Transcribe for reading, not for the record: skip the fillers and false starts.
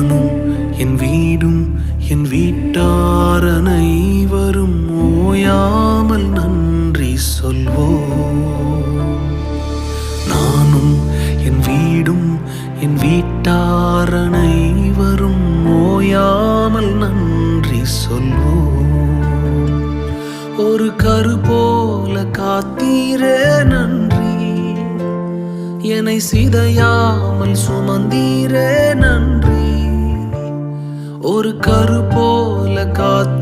நானும் என் வீடும் என் வீட்டார் அனைவரும் ஓயாமல் நன்றி சொல்வோம். நானும் என் வீடும் என் வீட்டார் அனைவரும் ஓயாமல் நன்றி சொல்வோம். ஒரு கரு போல காத்தீரே நன்றி, என்னை சிதையாமல் சுமந்தீரே நன்றி. ஒரு கரு போல காத்தீரே